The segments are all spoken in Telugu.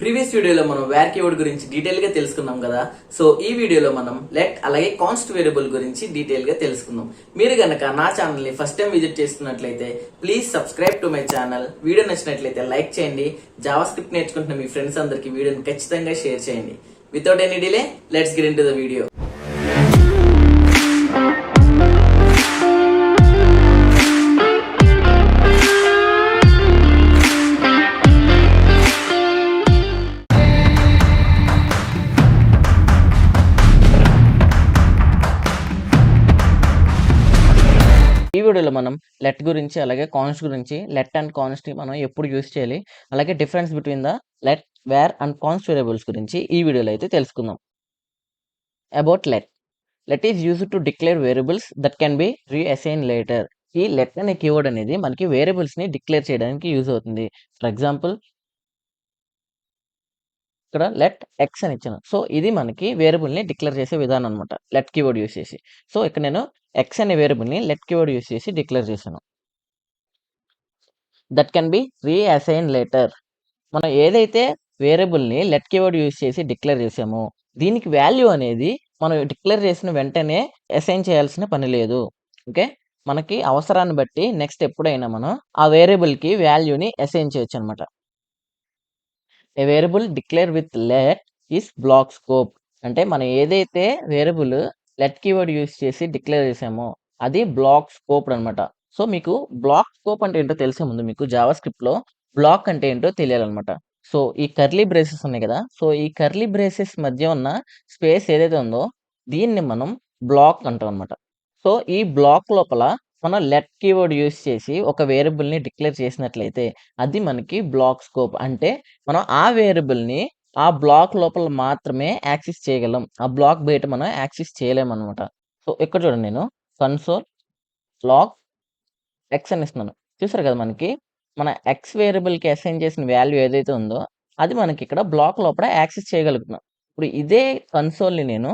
ప్రీవియస్ వీడియోలో మనం వేర్ కీవర్డ్ గురించి డీటెయిల్ గా తెలుసుకున్నాం కదా. సో ఈ వీడియోలో మనం లెట్ అలాగే కాన్స్ట్ వేరియబుల్ గురించి డీటెయిల్ గా తెలుసుకుందాం. మీరు గనక నా ఛానల్ ని ఫస్ట్ టైం విజిట్ చేస్తున్నట్లయితే please subscribe to my channel. Video నచ్చినట్లయితే లైక్ చేయండి. జావా స్క్రిప్ట్ నేర్చుకుంటున్న మీ ఫ్రెండ్స్ అందరికి వీడియోని ఖచ్చితంగా షేర్ చేయండి. Without any delay let's get into the video. ఈ వీడియోలో మనం లెట్ గురించి అలాగే కాన్స్ట్ గురించి, లెట్ అండ్ కాన్స్ట్ మనం ఎప్పుడు యూజ్ చేయాలి, అలాగే difference between the let, var and const variables గురించి ఈ వీడియోలో అయితే తెలుసుకుందాం. About let. Let is used to declare variables that can be reassign later. ఈ లెట్ అనే కీవర్డ్ అనేది మనకి వేరియబుల్స్ ని డిక్లేర్ చేయడానికి యూజ్ అవుతుంది. ఫర్ ఎగ్జాంపుల్ ఇక్కడ లెట్ ఎక్స్ అని ఇచ్చాను. సో ఇది మనకి వేరియబుల్ ని డిక్లేర్ చేసే విధానం అనమాట, లెట్ కీవర్డ్ యూజ్ చేసి. సో ఇక్కడ నేను ఎక్స్ అనే వేరియబుల్ ని లెట్ కీవర్డ్ యూజ్ చేసి డిక్లేర్ చేశాను. That can be reassign later. మనం ఏదైతే వేరియబుల్ని లెట్ కీవర్డ్ యూజ్ చేసి డిక్లేర్ చేసామో దీనికి వాల్యూ అనేది మనం డిక్లేర్ చేసిన వెంటనే అసైన్ చేయాల్సిన పని లేదు. ఓకే, మనకి అవసరాన్ని బట్టి నెక్స్ట్ ఎప్పుడైనా మనం ఆ వేరియబుల్కి వాల్యూని అసైన్ చేయొచ్చు అనమాట. A variable declare with let is block scope. అంటే మనం ఏదైతే వేరియబుల్ లెట్ కీవర్డ్ యూజ్ చేసి డిక్లేర్ చేసామో అది బ్లాక్ స్కోప్ అనమాట. సో మీకు బ్లాక్ స్కోప్ అంటే ఏంటో తెలిసే ముందు మీకు జావా స్క్రిప్ట్ లో బ్లాక్ అంటే ఏంటో తెలియాలన్నమాట. సో ఈ కర్లీ బ్రేసెస్ ఉన్నాయి కదా, సో ఈ కర్లీ బ్రేసెస్ మధ్య ఉన్న స్పేస్ ఏదైతే ఉందో దీన్ని మనం బ్లాక్ అంటాం అనమాట. సో ఈ బ్లాక్ లోపల మనం లెట్ కీవర్డ్ యూజ్ చేసి ఒక వేరియబుల్ ని డిక్లేర్ చేసినట్లయితే అది మనకి బ్లాక్ స్కోప్. అంటే మనం ఆ వేరియబుల్ని ఆ బ్లాక్ లోపల మాత్రమే యాక్సెస్ చేయగలం, ఆ బ్లాక్ బయట మనం యాక్సెస్ చేయలేం అనమాట. సో ఇక్కడ చూడండి, నేను కన్సోల్ లాగ్ ఎక్స్ అని ఇస్తున్నాను. చూసారు కదా, మనకి మన ఎక్స్ వేరియబుల్కి అసైన్ చేసిన వాల్యూ ఏదైతే ఉందో అది మనకి ఇక్కడ బ్లాక్ లోపల యాక్సెస్ చేయగలుగుతున్నాం. ఇప్పుడు ఇదే కన్సోల్ని నేను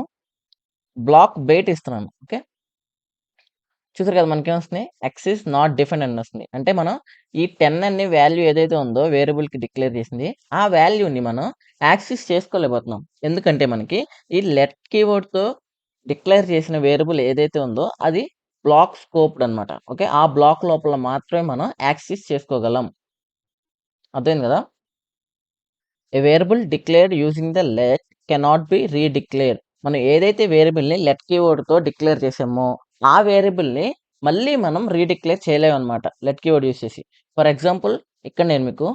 బ్లాక్ బయట ఇస్తున్నాను. ఓకే, చూసారు కదా, మనకేమొస్తుంది, ఎక్స్ ఇస్ నాట్ డిఫైన్డ్ అని వస్తుంది. అంటే మనం ఈ 10 అనే వాల్యూ ఏదైతే ఉందో వేరియబుల్కి డిక్లేర్ చేసింది ఆ వాల్యూని మనం యాక్సెస్ చేసుకోలేకపోతున్నాం. ఎందుకంటే మనకి ఈ లెట్ కీవర్డ్తో డిక్లేర్ చేసిన వేరియబుల్ ఏదైతే ఉందో అది బ్లాక్ స్కోప్డ్ అనమాట. ఓకే, ఆ బ్లాక్ లోపల మాత్రమే మనం యాక్సెస్ చేసుకోగలం. అర్థమైంది కదా. A variable declared using the let cannot be redeclare. మనం ఏదైతే వేరియబుల్ని లెట్ కీవర్డ్తో డిక్లేర్ చేసామో ఆ వేరియబుల్ని మళ్ళీ మనం రీడిక్లేర్ చేయలేము అనమాట లెట్ కీవర్డ్ యూజ్ చేసి. ఫర్ ఎగ్జాంపుల్ ఇక్కడ నేను మీకు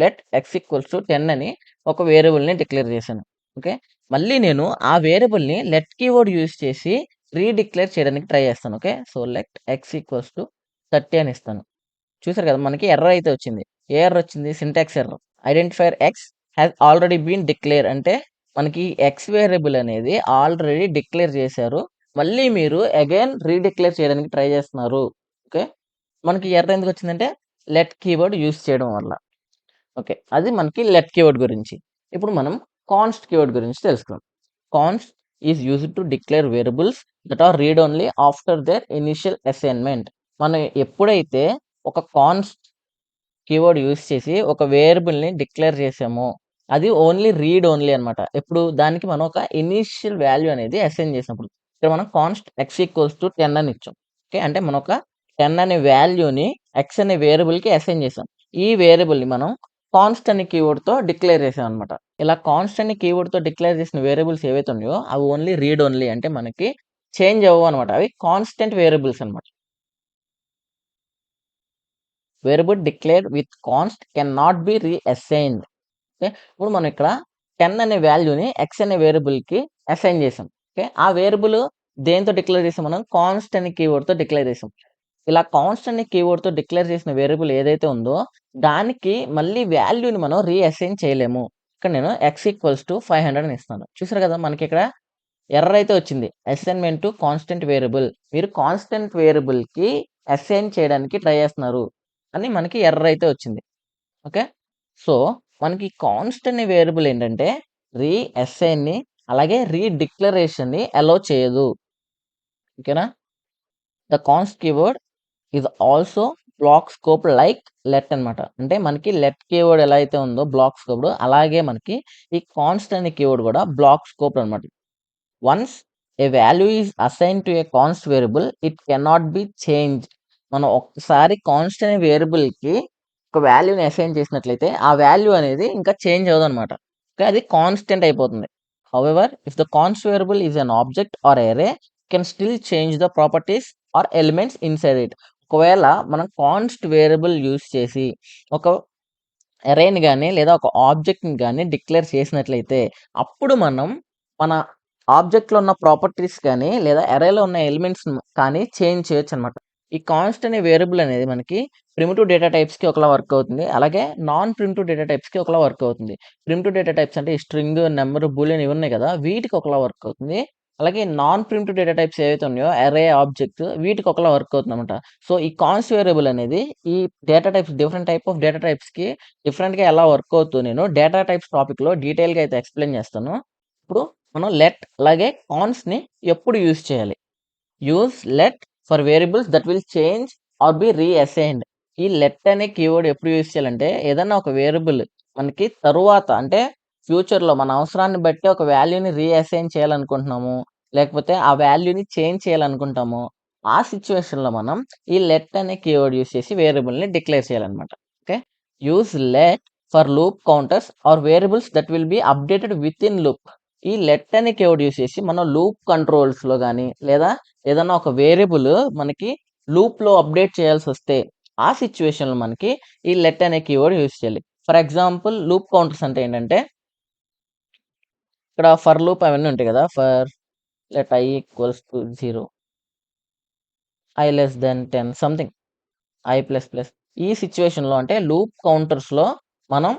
లెట్ ఎక్స్ ఈక్వల్స్ టు 10 అని ఒక వేరియబుల్ని డిక్లేర్ చేశాను. ఓకే, మళ్ళీ నేను ఆ వేరియబుల్ని లెట్ కీవర్డ్ యూజ్ చేసి రీడిక్లేర్ చేయడానికి ట్రై చేస్తాను. Okay, so let x equals to 30 అని ఇస్తాను. చూసారు కదా, మనకి ఎర్రర్ అయితే వచ్చింది. ఏ ఎర్రర్ వచ్చింది? Syntax error. Identifier x has already been declare. అంటే మనకి ఎక్స్ వేరియబుల్ అనేది ఆల్రెడీ డిక్లేర్ చేశారు, మళ్ళీ మీరు అగైన్ రీడిక్లేర్ చేయడానికి ట్రై చేస్తున్నారు. ఓకే, మనకి ఎర్రర్ ఎందుకు వచ్చిందంటే లెట్ కీవర్డ్ యూజ్ చేయడం వల్ల. ఓకే, అది మనకి లెట్ కీవర్డ్ గురించి. ఇప్పుడు మనం కాన్స్ట్ కీవర్డ్ గురించి తెలుసుకుందాం. Const is used to declare variables that or read only after their initial assignment. మనం ఎప్పుడైతే ఒక కాన్స్ట్ కీవర్డ్ యూజ్ చేసి ఒక వేరియబుల్ని డిక్లేర్ చేసామో అది ఓన్లీ రీడ్ ఓన్లీ అనమాట. ఇప్పుడు దానికి మనం ఒక ఇనిషియల్ వాల్యూ అనేది అసైన్ చేసినప్పుడు ఇక్కడ మనం కాన్స్ట్ ఎక్స్ ఈక్వల్స్ టు 10 అని ఇచ్చాం. ఓకే, అంటే మనం ఒక 10 అనే వాల్యూని ఎక్స్ అనే వేరియబుల్కి అసైన్ చేసాం. ఈ వేరియబుల్ని మనం కాన్స్ట్ అనే కీవర్డ్తో డిక్లేర్ చేసాం అనమాట. ఇలా కాన్స్ట్ అనే కీవర్డ్తో డిక్లేర్ చేసిన వేరియబుల్స్ ఏవైతే ఉన్నాయో అవి ఓన్లీ రీడ్ ఓన్లీ, అంటే మనకి చేంజ్ అవ్వవు అనమాట. అవి కాన్స్టెంట్ వేరియబుల్స్ అనమాట. Variable declared with const can not be reassigned. Okay, ఇప్పుడు మనం ఇక్కడ 10 అనే వాల్యూని ఎక్స్ అనే వేరియబుల్కి అసైన్ చేసాం. ఓకే, ఆ వేరియబుల్ దేంతో డిక్లేర్ చేసాం? మనం కాన్స్ట్ అనే కీవర్డ్తో డిక్లేర్ చేసాం. ఇలా కాన్స్ట్ అనే కీవర్డ్తో డిక్లేర్ చేసిన వేరియబుల్ ఏదైతే ఉందో దానికి మళ్ళీ వాల్యూని మనం రీఅసైన్ చేయలేము. ఇక్కడ నేను ఎక్స్ ఈక్వల్స్ టు 500 అని ఇస్తాను. చూసారు కదా, మనకి ఇక్కడ ఎర్రర్ అయితే వచ్చింది, అసైన్మెంట్ టు కాన్స్టెంట్ వేరియబుల్. మీరు కాన్స్టెంట్ వేరియబుల్కి అసైన్ చేయడానికి ట్రై చేస్తున్నారు అని మనకి ఎర్రర్ అయితే వచ్చింది. ఓకే, సో మనకి కాన్స్ట్ అనే వేరియబుల్ ఏంటంటే రీఅసైన్ని అలాగే రీడిక్లరేషన్ని అలౌ చేయదు. ఓకేనా. The const keyword is also block scope like let అనమాట. అంటే మనకి లెట్ కీవర్డ్ ఎలా అయితే ఉందో బ్లాక్ స్కోప్డ్, అలాగే మనకి ఈ కాన్స్ట్ అనే కీవర్డ్ కూడా బ్లాక్ స్కోప్డ్ అనమాట. Once A value is assign to A const variable it cannot be changed. మనం ఒక్కసారి కాన్స్ట్ అనే వేరియబుల్కి ఒక వాల్యూని అసైన్ చేసినట్లయితే ఆ వాల్యూ అనేది ఇంకా చేంజ్ అవ్వదు అనమాట. అది కాన్స్టెంట్ అయిపోతుంది. However if the const variable is an object or array can still change the properties or elements inside it. ఒకవేళ మనం కాన్స్ట్ వేరియబుల్ యూస్ చేసి ఒక ఎరేని గాని లేదా ఒక ఆబ్జెక్ట్‌ని గాని డిక్లేర్ చేసినట్లయితే అప్పుడు మనం మన ఆబ్జెక్ట్‌లో ఉన్న ప్రాపర్టీస్ గాని లేదా ఎరేలో ఉన్న ఎలిమెంట్స్‌ని కానీ చేంజ్ చేయొచ్చనమాట. ఈ కాన్స్ట్ అనే వేరియబుల్ అనేది మనకి ప్రిమిటివ్ డేటా టైప్స్‌కి ఒకలా వర్క్ అవుతుంది. అలాగే నాన్ ప్రిమిటివ్ డేటా టైప్స్‌కి ఒకలా వర్క్ అవుతుంది. ప్రిమిటివ్ డేటా టైప్స్ అంటే ఈ స్ట్రింగ్, నంబర్, బూలియన్ ఇవి ఉన్నాయి కదా! వీటికి ఒకలా వర్క్ అవుతుంది. అలాగే నాన్ ప్రిమిటివ్ డేటా టైప్స్ ఏవైతే ఉన్నాయో అరే, ఆబ్జెక్ట్ వీటికి ఒకలా వర్క్ అవుతుందనమాట. సో, ఈ కాన్స్ట్ వేరియబుల్ అనేది ఈ data types different type of data టైప్స్‌కి డిఫరెంట్‌గా ఎలా వర్క్ అవుద్దో నేను డేటా టైప్స్ టాపిక్‌లో డీటెయిల్‌గా అయితే ఎక్స్‌ప్లెయిన్ చేస్తాను. ఇప్పుడు మనం లెట్ అలాగే కాన్స్ట్‌ని ఎప్పుడు యూజ్ చేయాలి? Use let for variables that will change or be reassigned. ఈ లెట్ అనే కీవర్డ్ ఎప్పుడు యూజ్ చేయాలంటే ఏదన్నా ఒక వేరియబుల్ మనకి తరువాత అంటే ఫ్యూచర్‌లో మన అవసరాన్ని బట్టి ఒక వాల్యూని రీఅసైన్ చేయాలనుకుంటున్నాము. లేకపోతే ఆ వాల్యూని చేంజ్ చేయాలనుకుంటాము. ఆ సిట్యుయేషన్‌లో మనం ఈ లెట్ అనే కీవర్డ్ యూజ్ చేసి వేరియబుల్‌ని డిక్లేర్ చేయాలన్నమాట. Okay. Use let for loop counters or variables that will be updated within loop. ఈ లెట్ అనే కీవర్డ్ యూజ్ చేసి మనం లూప్ కంట్రోల్స్‌లో గాని లేదా ఏదన్నా ఒక వేరియబుల్ మనకి లూప్‌లో అప్డేట్ చేయాల్సొస్తే, ఆ సిట్యుయేషన్‌లో మనకి ఈ లెట్ అనే కీవర్డ్ యూజ్ చేయాలి. ఫర్ ఎగ్జాంపుల్ లూప్ కౌంటర్స్ అంటే ఏంటంటే, ఇక్కడ ఫర్ లూప్ అవన్నీ ఉంటాయి కదా! For let i equals to 0, i less than 10 something, i plus plus. ఈ సిట్యుయేషన్‌లో అంటే లూప్ కౌంటర్స్‌లో మనం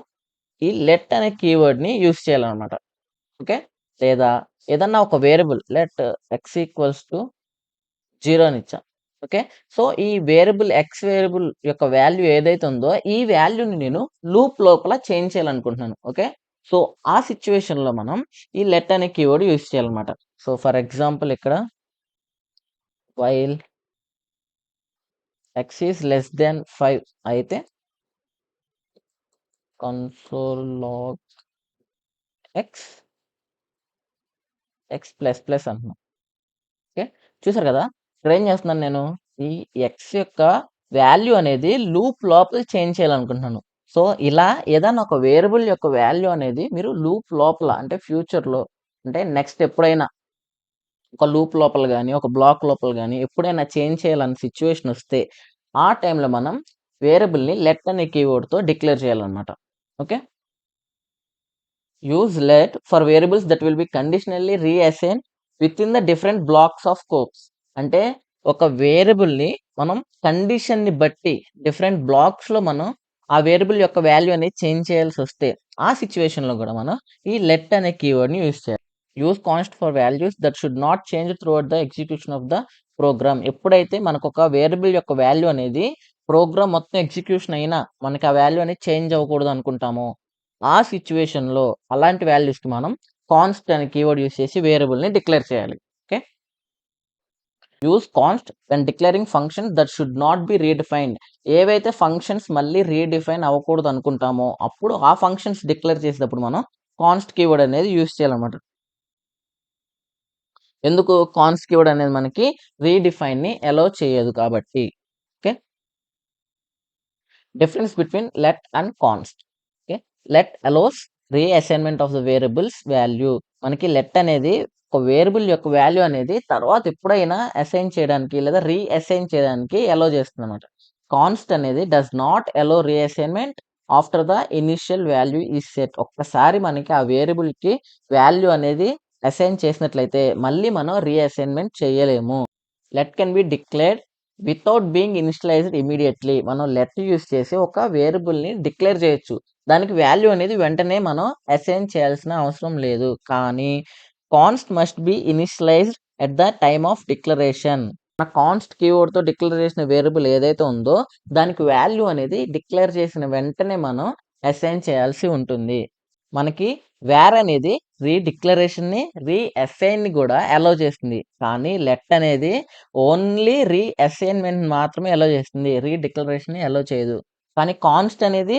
ఈ లెట్ అనే కీవర్డ్‌ని యూజ్ చేయాలనమాట. ఓకే. లేదా ఏదన్నా ఒక variable let x equals to 0 అని ఇచ్చా. ఓకే. సో, ఈ వేరియబుల్ x వేరియబుల్ యొక్క వాల్యూ ఏదైతే ఉందో, ఈ వాల్యూని నేను లూప్ లోపల చేంజ్ చేయాలనుకుంటున్నాను. ఓకే. సో, ఆ సిట్యుయేషన్‌లో మనం ఈ లెట్ అనే కీవర్డ్ యూజ్ చేయాలన్నమాట. సో, ఫర్ ఎగ్జాంపుల్ ఇక్కడ while x is less than 5 అయితే console log x, x plus plus అంటున్నా. ఓకే. చూసారు కదా! ఇక్కడ ఏం చేస్తున్నాను నేను, ఈ x యొక్క వాల్యూ అనేది లూప్ లోపల చేంజ్ చేయాలనుకుంటున్నాను. సో, ఇలా ఏదన్నా ఒక వేరియబుల్ యొక్క వాల్యూ అనేది మీరు లూప్ లోపల అంటే ఫ్యూచర్‌లో అంటే నెక్స్ట్ ఎప్పుడైనా ఒక లూప్ లోపల గాని, ఒక బ్లాక్ లోపల గాని ఎప్పుడైనా చేంజ్ చేయాలన్న సిట్యుయేషన్ వస్తే, ఆ టైంలో మనం వేరియబుల్‌ని లెట్ అనే కీవర్డ్‌తో డిక్లేర్ చేయాలన్నమాట. Okay. Use let for variables that will B conditionally reassign within the different blocks of scopes. అంటే ఒక వేరియబుల్‌ని మనం కండిషన్‌ని బట్టి డిఫరెంట్ బ్లాక్స్‌లో మనం ఆ వేరియబుల్ యొక్క వాల్యూ అనేది చేంజ్ చేయాల్సొస్తే, ఆ సిట్యుయేషన్‌లో గూడా మనం ఈ లెట్ అనే కీవర్డ్‌ని యూజ్ చేయాలి. Use const for values that should not change throughout the execution of the program. ఎప్పుడైతే మనకొక వేరియబుల్ యొక్క వాల్యూ అనేది ప్రోగ్రామ్ మొత్తం ఎగ్జిక్యూషన్ అయినా మనకి ఆ వాల్యూ అనేది చేంజ్ అవ్వకూడదు అనుకుంటామో, ఆ సిట్యుయేషన్‌లో అలాంటి వాల్యూస్‌కి మనం కాన్స్ట్ అనే కీవర్డ్ యూజ్ చేసి వేరియబుల్‌ని డిక్లేర్ చేయాలి. Okay. Use const when declaring function that should not be redefined. ఏవైతే ఫంక్షన్స్ మళ్ళీ రీడిఫైన్ అవ్వకూడదు అనుకుంటామో, అప్పుడు ఆ ఫంక్షన్స్ డిక్లేర్ చేసేటప్పుడు మనం కాన్స్ట్ కీవర్డ్ అనేది యూజ్ చేయాలన్నమాట. ఎందుకు కాన్స్ట్ కీవర్డ్ అనేది మనకి రీడిఫైన్‌ని అలౌ చేయదు కాబట్టి. Okay. Difference between let and const. Okay. Let allows reassignment of the variables value. మనకి లెట్ అనేది ఒక వేరియబుల్ యొక్క వాల్యూ అనేది తర్వాత ఎప్పుడైనా అసైన్ చేయడానికి లేదా రీఅసైన్ చేయడానికి అలౌ చేస్తుందన్నమాట. కాన్స్ట్ అనేది does not allow reassignment after the initial value is set. ఒక్కసారి మనకి ఆ వేరియబుల్‌కి వాల్యూ అనేది అసైన్ చేసినట్లయితే మళ్ళీ మనం రీఅసైన్‌మెంట్ చేయలేము. Let can be declared without being initialised immediately. మనం లెట్ యూజ్ చేసి ఒక వేరియబుల్‌ని డిక్లేర్ చేయొచ్చు. దానికి వాల్యూ అనేది వెంటనే మనం అసైన్ చేయాల్సిన అవసరం లేదు. కానీ const must be initialised at the time of declaration. మన కాన్స్ట్ కీవర్డ్‌తో డిక్లేర్ చేసిన వేరియబుల్ ఏదైతే ఉందో దానికి వాల్యూ అనేది డిక్లేర్ చేసిన వెంటనే మనం అసైన్ చేయాల్సి ఉంటుంది. మనకి వేర్ అనేది డిక్లరేషన్‌ని, అసైన్‌ని గూడా అలౌ చేస్తుంది. కానీ లెట్ అనేది ఓన్లీ అసైన్‌మెంట్ మాత్రమే అలౌ చేస్తుంది. డిక్లరేషన్‌ని అలౌ చేయదు. కానీ కాన్స్ట్ అనేది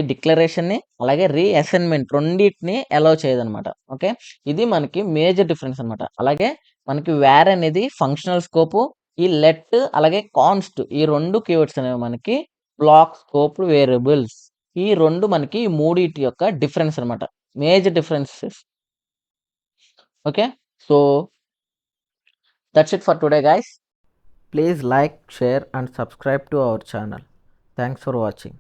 డిక్లరేషన్‌ని అలాగే అసైన్‌మెంట్ రెండిటిని అలౌ చేయదనమాట. ఓకే. ఇది మనకి మేజర్ డిఫరెన్స్ అనమాట. అలాగే మనకి వేర్ అనేది ఫంక్షనల్ స్కోపు, ఈ లెట్ అలాగే కాన్స్ట్ ఈ 2 కీవర్డ్స్ అనేవి మనకి బ్లాక్ స్కోప్డ్ వేరియబుల్స్. ఈ 2 మనకి ఈ మూడిటి యొక్క డిఫరెన్స్ అనమాట. Major differences. Okay. So that's it for today guys. Please like, share and subscribe to our channel. Thanks for watching.